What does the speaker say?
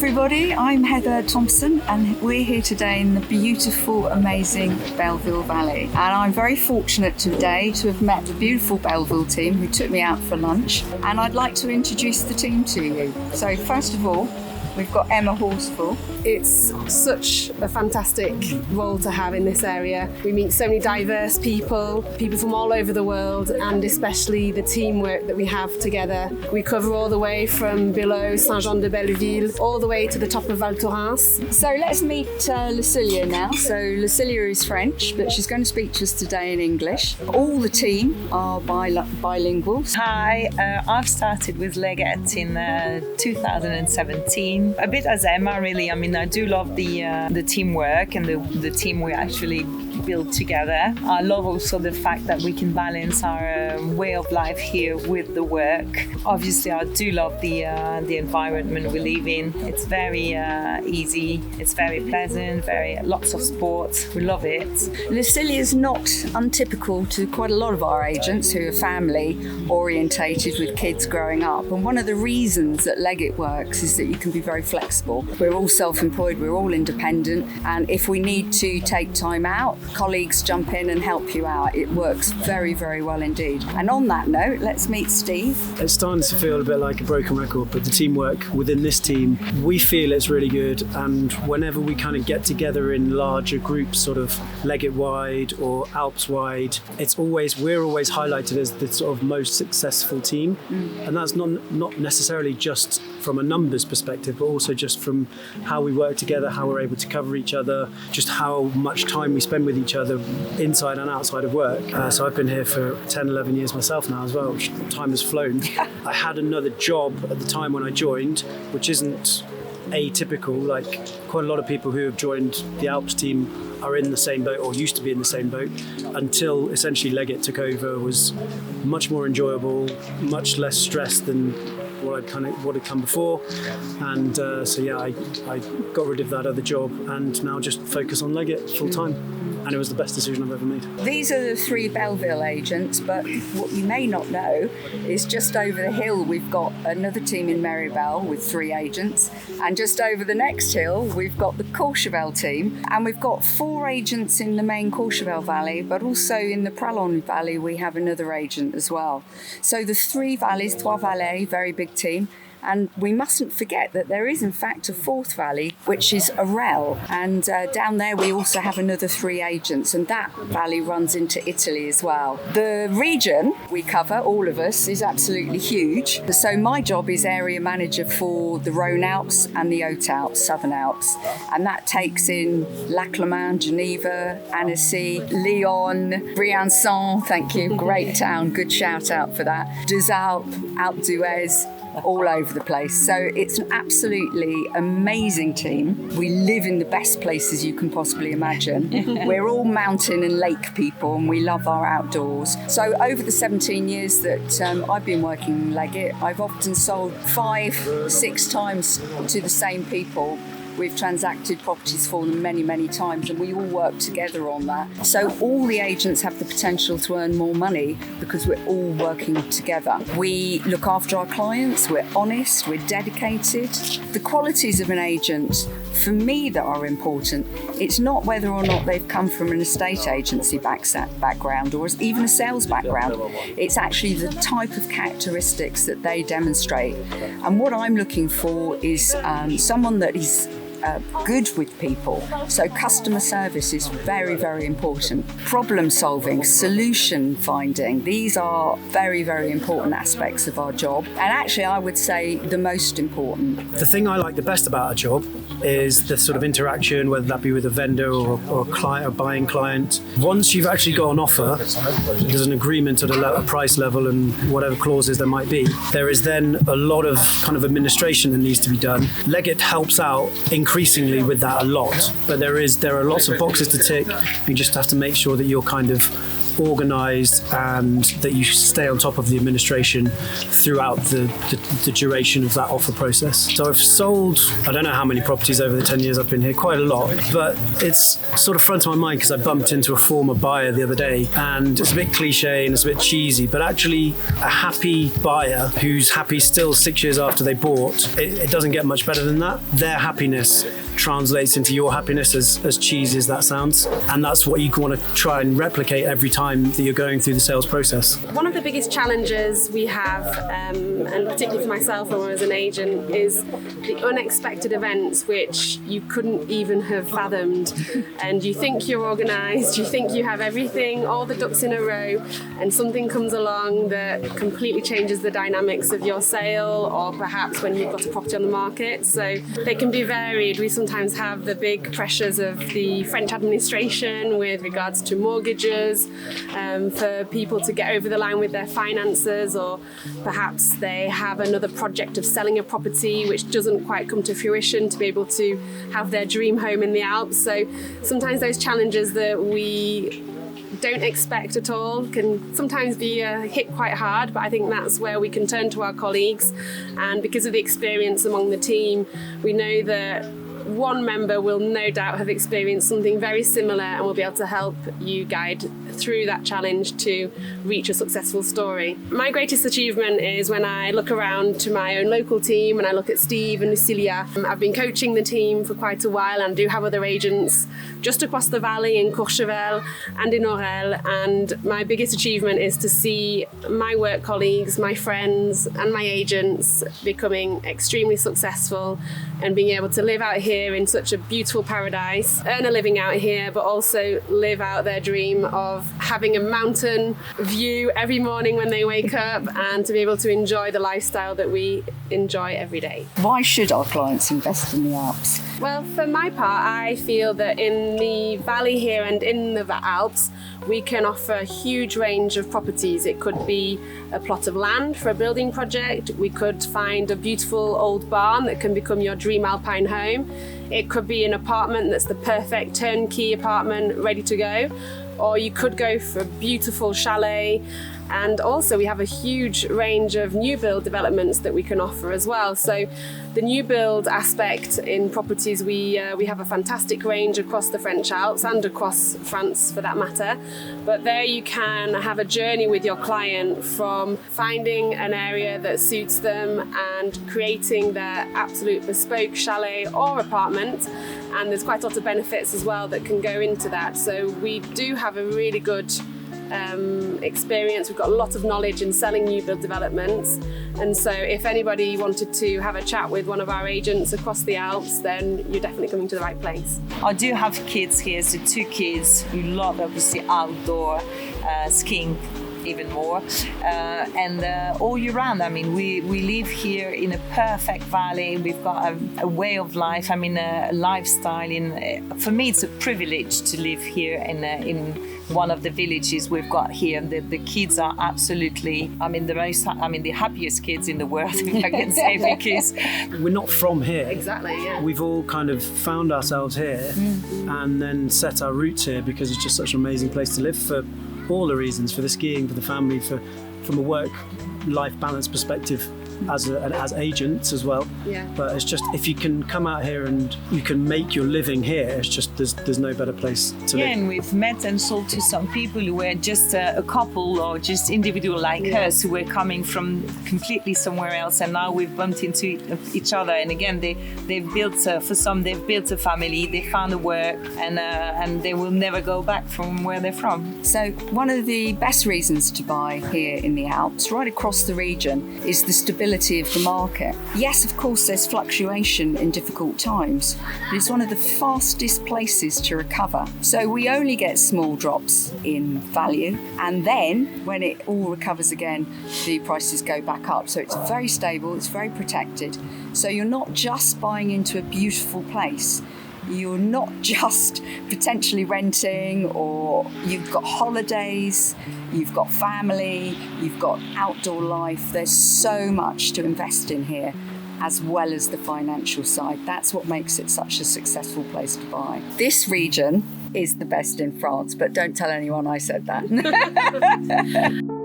everybody, I'm Heather Thompson and we're here today in the beautiful, amazing Belleville Valley. And I'm very fortunate today to have met the beautiful Belleville team who took me out for lunch, and I'd like to introduce the team to you. So first of all, we've got Emma Horsfall. It's such a fantastic role to have in this area. We meet so many diverse people from all over the world, and especially the teamwork that we have together. We cover all the way from below Saint-Jean-de-Belleville all the way to the top of Val Thorens. So let's meet Lilia now. So Lilia is French, but she's going to speak to us today in English. All the team are bilingual. Hi, I've started with Leggett in 2017. A bit as Emma, really. I mean, I do love the teamwork and the team we actually build together. I love also the fact that we can balance our way of life here with the work. Obviously, I do love the environment we live in. It's very easy. It's very pleasant. Lots of sports. We love it. Lilia is not untypical to quite a lot of our agents who are family orientated with kids growing up. And one of the reasons that Leggett works is that you can be very flexible. We're all self-employed. We're all independent. And if we need to take time out, colleagues jump in and help you out. It works very, very well indeed. And on that note, let's meet Steve. It's starting to feel a bit like a broken record, but the teamwork within this team, we feel it's really good. And whenever we kind of get together in larger groups, sort of Leggett-wide or Alps-wide, we're always highlighted as the sort of most successful team. And that's not necessarily just from a numbers perspective, but also just from how we work together, how we're able to cover each other, just how much time we spend with each other inside and outside of work. So I've been here for 10, 11 years myself now as well, which time has flown. I had another job at the time when I joined, which isn't atypical. Like quite a lot of people who have joined the Alps team are in the same boat or used to be in the same boat, until essentially Leggett took over. It was much more enjoyable, much less stress than what had come before, and I got rid of that other job and now just focus on Leggett full time, and it was the best decision I've ever made. These are the three Belleville agents, but what you may not know is just over the hill we've got another team in Meribel with 3 agents, and just over the next hill we've got the Courchevel team, and we've got 4 agents in the main Courchevel Valley, but also in the Pralon Valley we have another agent as well. So the 3 valleys, Trois Vallées, very big team. And we mustn't forget that there is in fact a 4th valley, which is Arel, and down there we also have another 3 agents, and that valley runs into Italy as well. The region we cover, all of us, is absolutely huge. So my job is area manager for the Rhône Alps and the Haute Alps, Southern Alps, and that takes in Lac Le Mans, Geneva, Annecy, Lyon, Briançon, thank you, great town, good shout out for that, Deux Alpes, Alpe d'Huez, all over the place. So it's an absolutely amazing team. We live in the best places you can possibly imagine. We're all mountain and lake people and we love our outdoors. So over the 17 years that I've been working in Leggett, I've often sold 5-6 times to the same people. We've transacted properties for them many, many times, and we all work together on that. So all the agents have the potential to earn more money because we're all working together. We look after our clients, we're honest, we're dedicated. The qualities of an agent, for me, that are important, it's not whether or not they've come from an estate agency background or even a sales background. It's actually the type of characteristics that they demonstrate. And what I'm looking for is someone that is good with people. So customer service is very, very important. Problem solving, solution finding, these are very, very important aspects of our job. And actually, I would say the most important. The thing I like the best about our job is the sort of interaction, whether that be with a vendor or a client or buying client. Once you've actually got an offer, there's an agreement at a price level and whatever clauses there might be, there is then a lot of kind of administration that needs to be done. Leggett helps out increasingly with that a lot, but there are lots of boxes to tick. You just have to make sure that you're kind of organised and that you stay on top of the administration throughout the duration of that offer process. So I've sold, I don't know how many properties over the 10 years I've been here, quite a lot, but it's sort of front of my mind because I bumped into a former buyer the other day, and it's a bit cliche and it's a bit cheesy, but actually a happy buyer who's happy still 6 years after they bought, it doesn't get much better than that. Their happiness translates into your happiness, as cheesy as that sounds, and that's what you want to try and replicate every time that you're going through the sales process. One of the biggest challenges we have, and particularly for myself when I was an agent, is the unexpected events which you couldn't even have fathomed. And you think you're organised, you think you have everything, all the ducks in a row, and something comes along that completely changes the dynamics of your sale, or perhaps when you've got a property on the market. So they can be varied. We sometimes have the big pressures of the French administration with regards to mortgages, for people to get over the line with their finances, or perhaps they have another project of selling a property which doesn't quite come to fruition to be able to have their dream home in the Alps. So sometimes those challenges that we don't expect at all can sometimes be hit quite hard, but I think that's where we can turn to our colleagues, and because of the experience among the team, we know that one member will no doubt have experienced something very similar and will be able to help you guide through that challenge to reach a successful story. My greatest achievement is when I look around to my own local team and I look at Steve and Lilia. I've been coaching the team for quite a while and do have other agents just across the valley in Courchevel and in Orel, and my biggest achievement is to see my work colleagues, my friends and my agents becoming extremely successful and being able to live out here in such a beautiful paradise, earn a living out here, but also live out their dream of having a mountain view every morning when they wake up, and to be able to enjoy the lifestyle that we enjoy every day. Why should our clients invest in the Alps? Well, for my part, I feel that in the valley here and in the Alps, we can offer a huge range of properties. It could be a plot of land for a building project. We could find a beautiful old barn that can become your dream Alpine home. It could be an apartment that's the perfect turnkey apartment ready to go. Or you could go for a beautiful chalet. And also we have a huge range of new build developments that we can offer as well. So the new build aspect in properties, we have a fantastic range across the French Alps and across France for that matter. But there you can have a journey with your client from finding an area that suits them and creating their absolute bespoke chalet or apartment. And there's quite a lot of benefits as well that can go into that. So we do have a really good experience. We've got a lot of knowledge in selling new build developments, and so if anybody wanted to have a chat with one of our agents across the Alps, then you're definitely coming to the right place. I do have kids here, so 2 kids who love obviously outdoor skiing even more, and all year round. I mean, we live here in a perfect valley. We've got a way of life, I mean a lifestyle. For me it's a privilege to live here in one of the villages we've got here. The kids are absolutely, the happiest kids in the world, if I can say, because we're not from here. Exactly, yeah. We've all kind of found ourselves here and then set our roots here because it's just such an amazing place to live for all the reasons, for the skiing, for the family, from a work-life balance perspective, as agents as well. Yeah. But it's just, if you can come out here and you can make your living here, it's just there's no better place to live. Yeah, and we've met and sold to some people who were just a couple or just individual like us, who were coming from completely somewhere else, and now we've bumped into each other. And again, they've built for some they've built a family, they found a work, and they will never go back from where they're from. So one of the best reasons to buy here in the Alps, right across the region, is the stability of the market. Yes, of course, there's fluctuation in difficult times, but it's one of the fastest places to recover. So we only get small drops in value, and then when it all recovers again, the prices go back up. So it's very stable, it's very protected. So you're not just buying into a beautiful place. You're not just potentially renting, or you've got holidays, you've got family, you've got outdoor life. There's so much to invest in here. as well as the financial side. That's what makes it such a successful place to buy. This region is the best in France, but don't tell anyone I said that.